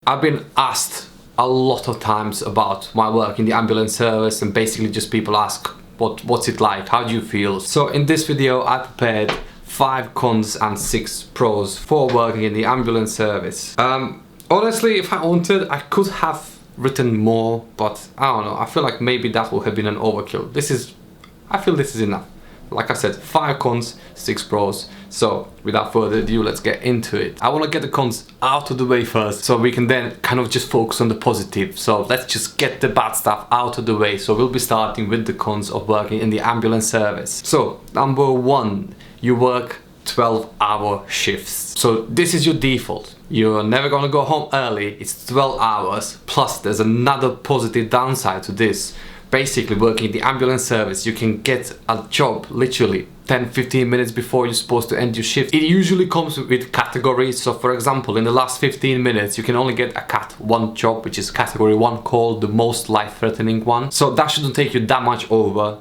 I've been asked a lot of times about my work in the ambulance service, and basically just people ask, what's it like? How do you feel? So in this video, I prepared 5 cons and 6 pros for working in the ambulance service. Honestly, if I wanted, I could have written more, but I don't know. I feel like maybe that would have been an overkill. I feel this is enough. Like I said, 5 cons, 6 pros. So without further ado, let's get into it. I want to get the cons out of the way first, so we can then kind of just focus on the positive. So let's just get the bad stuff out of the way. So we'll be starting with the cons of working in the ambulance service. So number 1, you work 12-hour shifts. So this is your default. You're never gonna go home early. It's 12 hours. Plus there's another positive downside to this. Basically, working in the ambulance service, you can get a job literally 10-15 minutes before you're supposed to end your shift. It usually comes with categories. So for example, in the last 15 minutes, you can only get a Cat 1 job, which is category 1, called the most life-threatening one. So that shouldn't take you that much over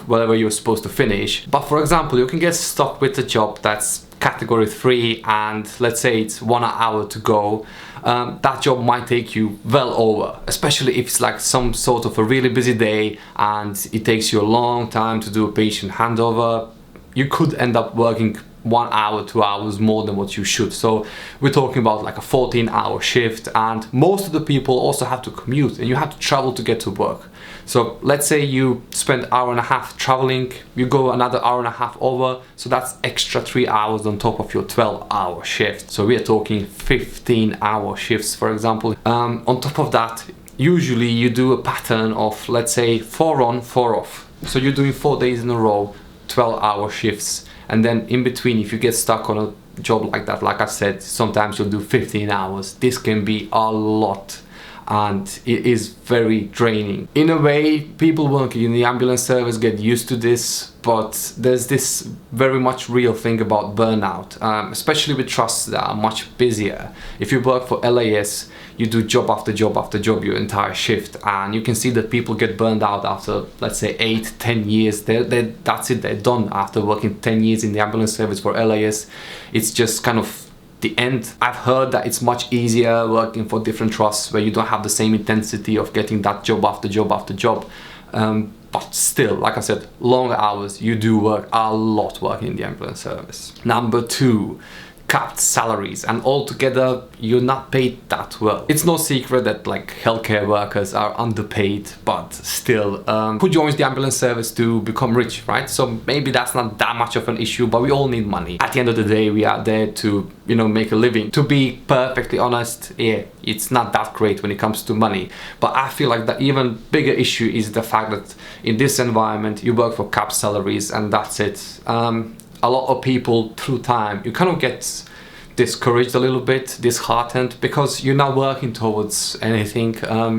whatever you're supposed to finish. But for example, you can get stuck with a job that's category 3, and let's say it's 1 hour to go. That job might take you well over, especially if it's like some sort of a really busy day and it takes you a long time to do a patient handover. You could end up working 1 hour, 2 hours more than what you should. So we're talking about like a 14-hour shift, and most of the people also have to commute and you have to travel to get to work. So let's say you spend 1.5 hours traveling, you go another 1.5 hours over, so that's extra 3 hours on top of your 12-hour shift. So we are talking 15-hour shifts, for example. On top of that, usually you do a pattern of, let's say, 4 on, 4 off. So you're doing 4 days in a row, 12-hour shifts. And then in between, if you get stuck on a job like that, like I said, sometimes you'll do 15 hours. This can be a lot, and it is very draining. In a way, people working in the ambulance service get used to this, but there's this very much real thing about burnout, especially with trusts that are much busier. If you work for LIS, you do job after job after job your entire shift, and you can see that people get burned out after, let's say, 8-10 years. That's it, they're done after working 10 years in the ambulance service for LIS. It's just kind of the end. I've heard that it's much easier working for different trusts where you don't have the same intensity of getting that job after job after job. But still, like I said, long hours. You do work a lot working in the ambulance service. Number 2, capped salaries, and altogether you're not paid that well. It's no secret that like healthcare workers are underpaid, but still, who joins the ambulance service to become rich, right? So maybe that's not that much of an issue, but we all need money. At the end of the day, we are there to, make a living. To be perfectly honest, yeah, it's not that great when it comes to money. But I feel like the even bigger issue is the fact that in this environment, you work for capped salaries and that's it. A lot of people through time, you kind of get discouraged a little bit, disheartened, because you're not working towards anything.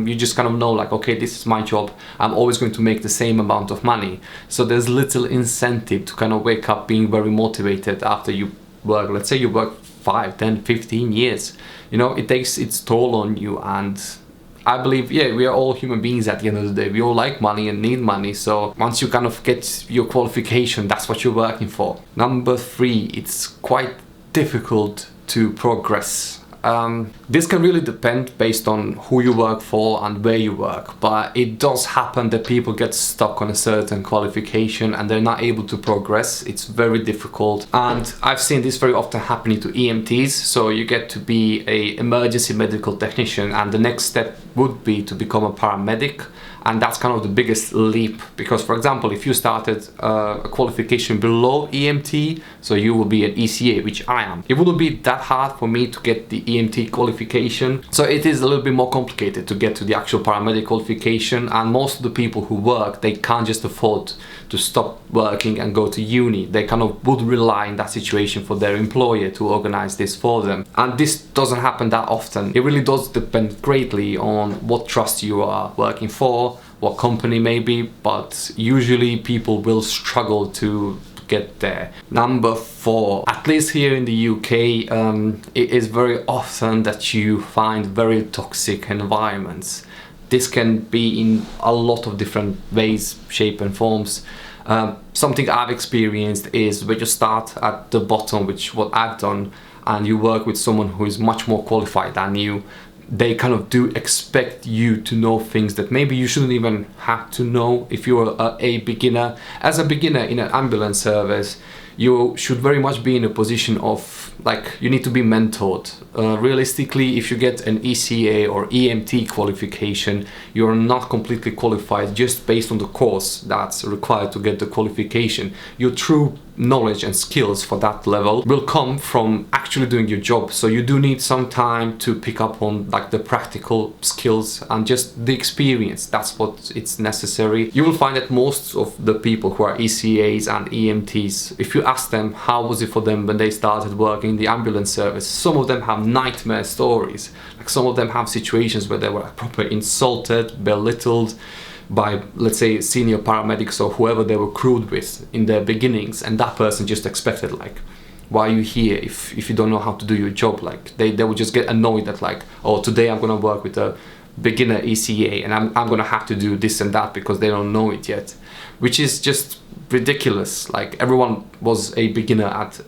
You just kind of know like, okay, this is my job. I'm always going to make the same amount of money. So there's little incentive to kind of wake up being very motivated after you work. Let's say you work 5, 10, 15 years. It takes its toll on you, and I believe, yeah, we are all human beings at the end of the day. We all like money and need money. So once you kind of get your qualification, that's what you're working for. Number 3, it's quite difficult to progress. This can really depend based on who you work for and where you work, but it does happen that people get stuck on a certain qualification and they're not able to progress. It's very difficult, and I've seen this very often happening to EMTs. So you get to be an emergency medical technician, and the next step would be to become a paramedic. And that's kind of the biggest leap, because for example, if you started a qualification below EMT, so you will be an ECA, which I am, it wouldn't be that hard for me to get the EMT qualification. So it is a little bit more complicated to get to the actual paramedic qualification, and most of the people who work, they can't just afford to stop working and go to uni. They kind of would rely in that situation for their employer to organize this for them. And this doesn't happen that often. It really does depend greatly on what trust you are working for, what company maybe, but usually people will struggle to get there. Number 4, at least here in the UK, it is very often that you find very toxic environments. This can be in a lot of different ways, shape and forms. Something I've experienced is when you start at the bottom, which what I've done, and you work with someone who is much more qualified than you, they kind of do expect you to know things that maybe you shouldn't even have to know if you're a beginner. As a beginner in an ambulance service, you should very much be in a position of, like, you need to be mentored. Realistically, if you get an ECA or EMT qualification, you're not completely qualified just based on the course that's required to get the qualification. Your true knowledge and skills for that level will come from actually doing your job. So you do need some time to pick up on, like, the practical skills and just the experience. That's what it's necessary. You will find that most of the people who are ECAs and EMTs, if you ask them how was it for them when they started working in the ambulance service, some of them have nightmare stories. Like, some of them have situations where they were proper insulted, belittled by, let's say, senior paramedics or whoever they were crewed with in their beginnings, and that person just expected, like, why are you here if you don't know how to do your job? Like, they would just get annoyed that, like, oh, today I'm gonna work with a beginner ECA and I'm gonna have to do this and that because they don't know it yet, which is just ridiculous. Like, everyone was a beginner at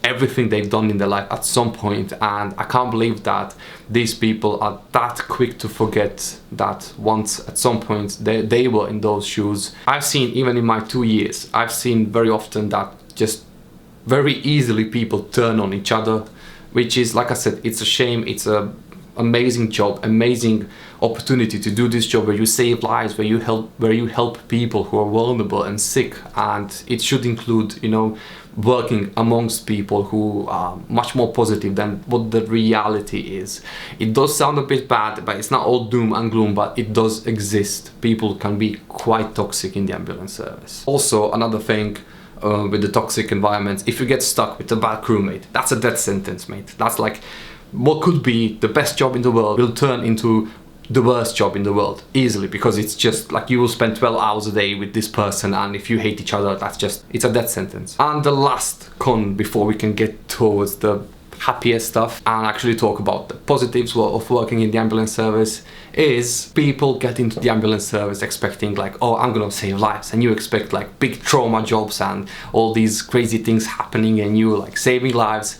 everything they've done in their life at some point, and I can't believe that these people are that quick to forget that once at some point they were in those shoes. I've seen, even in my 2 years, I've seen very often that just very easily people turn on each other, which is, like I said, it's a shame. It's a amazing job, amazing opportunity to do this job where you save lives, where you help people who are vulnerable and sick, and it should include, you know, working amongst people who are much more positive than what the reality is. It does sound a bit bad, but it's not all doom and gloom, but it does exist. People can be quite toxic in the ambulance service. Also, another thing with the toxic environments, if you get stuck with a bad crewmate, that's a death sentence, mate. That's like what could be the best job in the world will turn into the worst job in the world easily, because it's just like you will spend 12 hours a day with this person, and if you hate each other, that's just, it's a death sentence. And the last con before we can get towards the happier stuff and actually talk about the positives of working in the ambulance service is people get into the ambulance service expecting, like, oh, I'm gonna save lives, and you expect like big trauma jobs and all these crazy things happening and you like saving lives.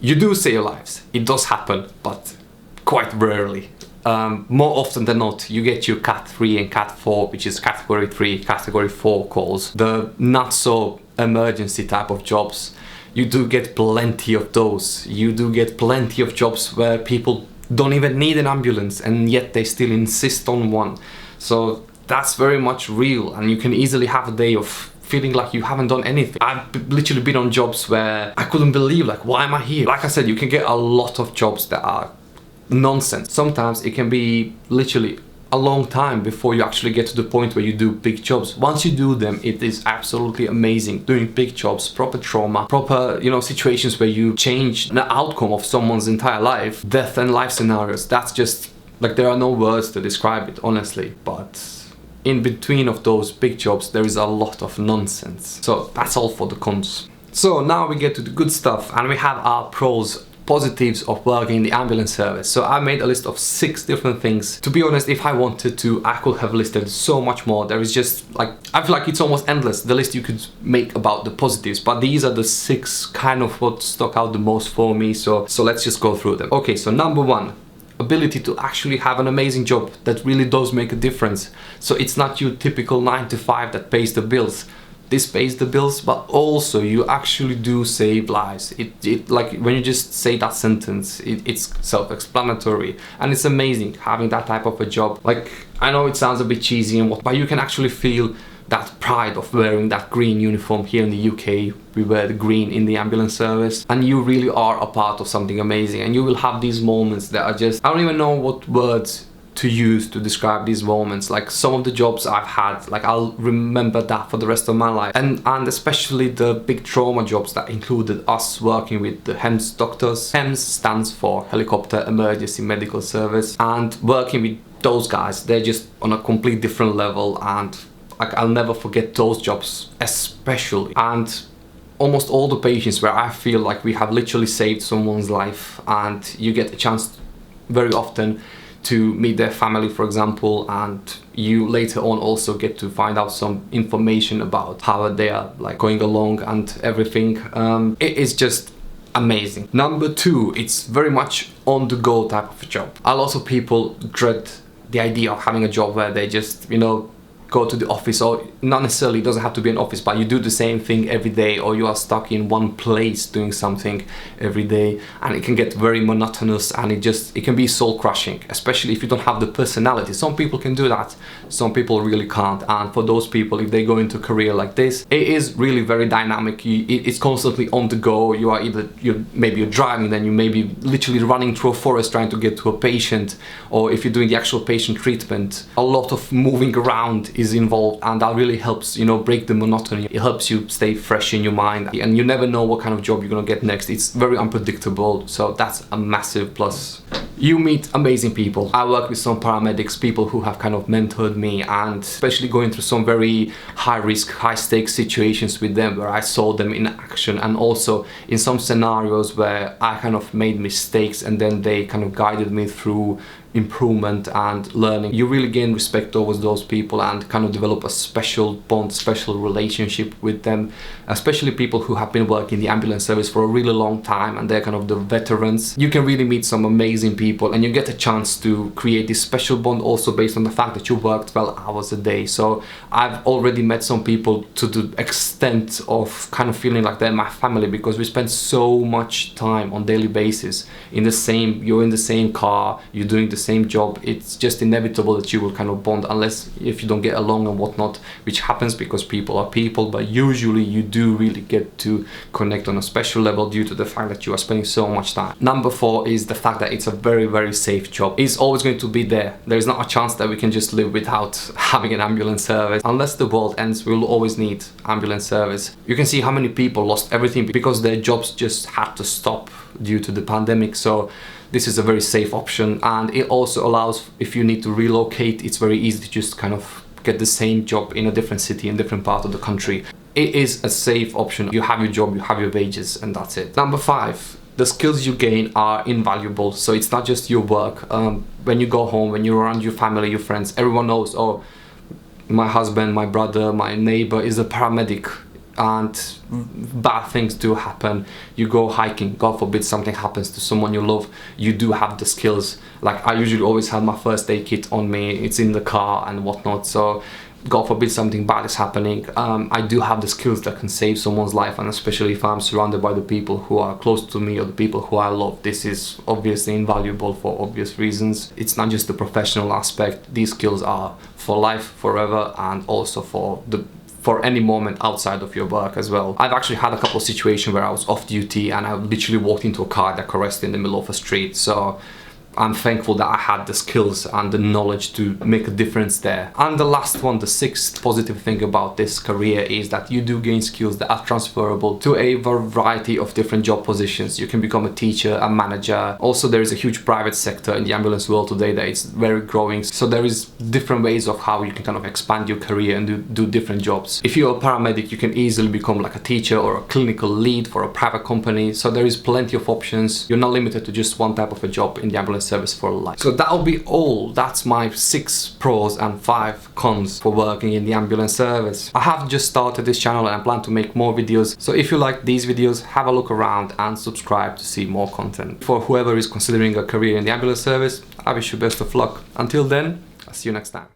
You do save lives, it does happen, but quite rarely. More often than not, you get your Cat 3 and Cat 4, which is Category 3, Category 4 calls. The not so emergency type of jobs, you do get plenty of those. You do get plenty of jobs where people don't even need an ambulance and yet they still insist on one. So that's very much real, and you can easily have a day of feeling like you haven't done anything. I've literally been on jobs where I couldn't believe, like, why am I here? Like I said, you can get a lot of jobs that are nonsense. Sometimes it can be literally a long time before you actually get to the point where you do big jobs. Once you do them, it is absolutely amazing. Doing big jobs, proper trauma, proper, you know, situations where you change the outcome of someone's entire life, death and life scenarios. That's just, like, there are no words to describe it, honestly. But in between of those big jobs, there is a lot of nonsense. So that's all for the cons. So now we get to the good stuff, and we have our pros, positives of working in the ambulance service. So I made a list of 6 different things. To be honest, if I wanted to, I could have listed so much more. There is just, like, I feel like it's almost endless, the list you could make about the positives, but these are the 6 kind of what stuck out the most for me. So let's just go through them. Okay, so number 1, ability to actually have an amazing job that really does make a difference. So it's not your typical 9 to 5 that pays the bills. This pays the bills, but also you actually do save lives. It like, when you just say that sentence, it's self-explanatory, and it's amazing having that type of a job. Like, I know it sounds a bit cheesy and what, but you can actually feel that pride of wearing that green uniform. Here in the UK, we wear the green in the ambulance service, and you really are a part of something amazing. And you will have these moments that are just, I don't even know what words to use to describe these moments. Like, some of the jobs I've had, like, I'll remember that for the rest of my life, and especially the big trauma jobs that included us working with the HEMS doctors. HEMS stands for Helicopter Emergency Medical Service, and working with those guys, they're just on a complete different level, and like, I'll never forget those jobs especially. And almost all the patients where I feel like we have literally saved someone's life, and you get a chance very often to meet their family, for example, and you later on also get to find out some information about how they are, like, going along and everything. It is just amazing. Number 2, it's very much on the go type of a job. A lot of people dread the idea of having a job where they just, you know, go to the office, or not necessarily, it doesn't have to be an office, but you do the same thing every day, or you are stuck in one place doing something every day, and it can get very monotonous, and it can be soul crushing, especially if you don't have the personality. Some people can do that, some people really can't, and for those people, if they go into a career like this, it is really very dynamic. It's constantly on the go. You are maybe you're driving, then you may be literally running through a forest trying to get to a patient, or if you're doing the actual patient treatment, a lot of moving around is involved, and that really helps, you know, break the monotony. It helps you stay fresh in your mind, and you never know what kind of job you're gonna get next. It's very unpredictable, so that's a massive plus. You meet amazing people. I work with some paramedics, people who have kind of mentored me, and especially going through some very high risk, high stakes situations with them where I saw them in action, and also in some scenarios where I kind of made mistakes and then they kind of guided me through improvement and learning. You really gain respect towards those people and kind of develop a special bond, special relationship with them, especially people who have been working in the ambulance service for a really long time and they're kind of the veterans. You can really meet some amazing people, and you get a chance to create this special bond also based on the fact that you work 12 hours a day. So I've already met some people to the extent of kind of feeling like they're my family, because we spend so much time on daily basis you're in the same car, you're doing the same job. It's just inevitable that you will kind of bond, unless if you don't get along and whatnot, which happens because people are people, but usually you do really get to connect on a special level due to the fact that you are spending so much time. Number 4 is the fact that it's a very, very safe job. It's always going to be there. There's not a chance that we can just live without having an ambulance service. Unless the world ends, we'll always need ambulance service. You can see how many people lost everything because their jobs just had to stop due to the pandemic. So this is a very safe option, and it also allows, if you need to relocate, it's very easy to just kind of get the same job in a different city, in a different part of the country. It is a safe option. You have your job, you have your wages, and that's it. Number 5, the skills you gain are invaluable. So it's not just your work. When you go home, when you're around your family, your friends, everyone knows, oh, my husband, my brother, my neighbor is a paramedic, and bad things do happen. You go hiking, God forbid something happens to someone you love, you do have the skills. Like, I usually always have my first aid kit on me, it's in the car and whatnot, so God forbid something bad is happening, I do have the skills that can save someone's life, and especially if I'm surrounded by the people who are close to me or the people who I love, this is obviously invaluable for obvious reasons. It's not just the professional aspect, these skills are for life, forever, and also for any moment outside of your work as well. I've actually had a couple of situations where I was off duty and I literally walked into a cardiac arrest in the middle of a street, so I'm thankful that I had the skills and the knowledge to make a difference there. And the last one, the 6th positive thing about this career, is that you do gain skills that are transferable to a variety of different job positions. You can become a teacher, a manager. Also, there is a huge private sector in the ambulance world today that is very growing. So there is different ways of how you can kind of expand your career and do different jobs. If you're a paramedic, you can easily become like a teacher or a clinical lead for a private company. So there is plenty of options. You're not limited to just one type of a job in the ambulance service for life. So that'll be all. That's my 6 pros and 5 cons for working in the ambulance service. I have just started this channel and I plan to make more videos. So if you like these videos, have a look around and subscribe to see more content. For whoever is considering a career in the ambulance service, I wish you best of luck. Until then, I'll see you next time.